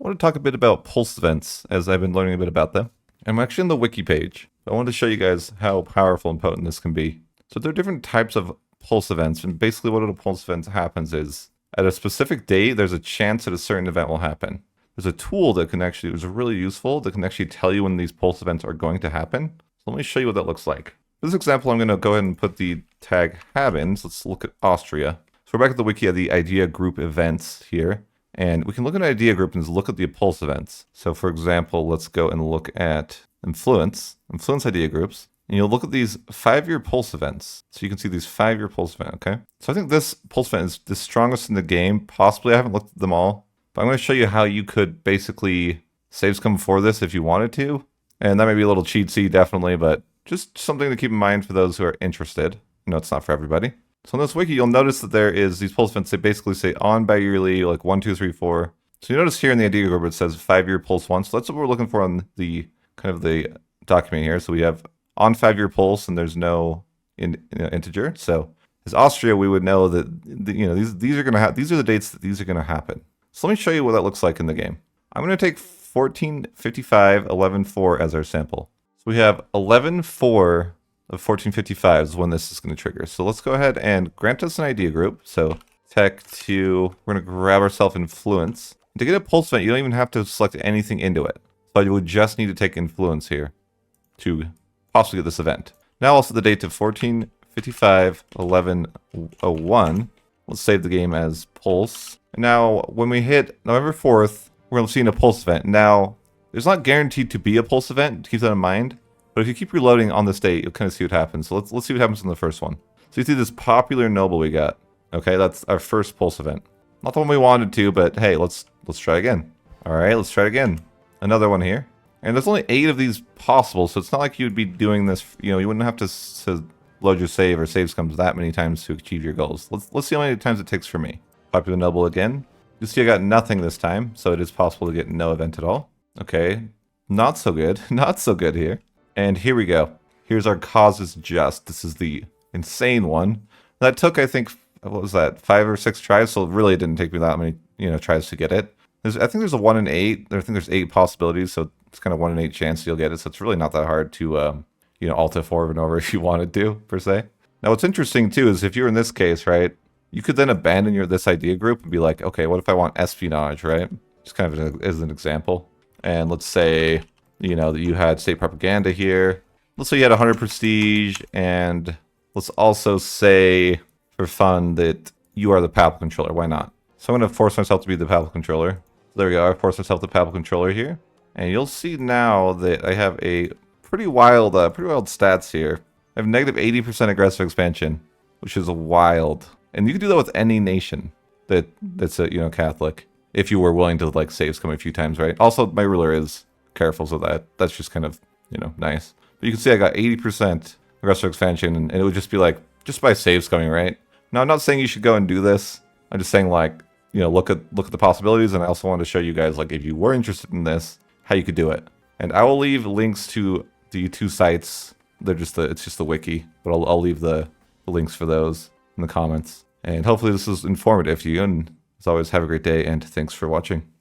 I want to talk a bit about pulse events as I've been learning a bit about them. I'm actually on the wiki page. I wanted to show you guys how powerful and potent this can be. So there are different types of pulse events, and basically what a pulse event happens is at a specific date, there's a chance that a certain event will happen. There's a tool that can actually, is really useful, that can actually tell you when these pulse events are going to happen. So let me show you what that looks like. For this example, I'm going to go ahead and put the tag happens. Let's look at Austria. So we're back at the wiki of the idea group events here. And we can look at an idea group and look at the pulse events. So for example, let's go and look at influence idea groups. And you'll look at these 5-year pulse events. So you can see these 5-year pulse event, okay? So I think this pulse event is the strongest in the game. Possibly, I haven't looked at them all. But I'm going to show you how you could basically save scum for this if you wanted to. And that may be a little cheatsy, definitely, but just something to keep in mind for those who are interested. You know, it's not for everybody. So in this wiki, you'll notice that there is these pulse events. They basically say on bi-yearly, like 1, 2, 3, 4. So you notice here in the idea group, it says 5-year pulse 1. So that's what we're looking for on the kind of the document here. So we have on 5-year pulse, and there's no integer. So as Austria, we would know that these are going to have, these are the dates that these are going to happen. So let me show you what that looks like in the game. I'm going to take 1455, 11.4 as our sample. So we have 11.4 of 1455 is when this is going to trigger. So let's go ahead and grant us an idea group. So tech 2, we're going to grab ourselves influence. To get a pulse event, you don't even have to select anything into it. So you would just need to take influence here to possibly get this event. Now also the date to 1455, 11.01. Let's save the game as pulse. And now when we hit November 4th, we're going to see a pulse event. Now, there's not guaranteed to be a pulse event, keep that in mind. But if you keep reloading on this date, you'll kind of see what happens. So let's see what happens in the first one. So you see this popular noble we got. Okay, that's our first pulse event. Not the one we wanted to, but hey, let's try again. All right, let's try it again. Another one here. And there's only 8 of these possible, so it's not like you'd be doing this, you wouldn't have to load your save or save scums that many times to achieve your goals. Let's see how many times it takes for me. Popular noble again. You see I got nothing this time, so it is possible to get no event at all. Okay, not so good. Not so good here. And here we go. Here's our causes just. This is the insane one. That took, I think, what was that, 5 or 6 tries? So really it didn't take me that many, tries to get it. I think there's a 1 in 8. I think there's 8 possibilities, so it's kind of 1 in 8 chance you'll get it. So it's really not that hard to, alt F4 over and over if you wanted to, per se. Now what's interesting too is if you're in this case, right, you could then abandon this idea group and be like, okay, what if I want espionage, right? Just kind of as an example. And let's say, that you had state propaganda here. Let's say you had 100 prestige, and let's also say, for fun, that you are the papal controller. Why not? So I'm going to force myself to be the papal controller. So there we go. I forced myself the papal controller here. And you'll see now that I have a pretty wild stats here. I have negative 80% aggressive expansion, which is wild. And you can do that with any nation that's a, Catholic, if you were willing to save scum a few times, right? Also, my ruler is careful, so that's just kind of, nice. But you can see I got 80% aggressive expansion, and it would just be just by save scumming, right? Now, I'm not saying you should go and do this. I'm just saying look at the possibilities, and I also want to show you guys if you were interested in this, how you could do it. And I will leave links to the 2 sites. It's just the wiki, but I'll leave the links for those in the comments. And hopefully this is informative to you, and as always, have a great day, and thanks for watching.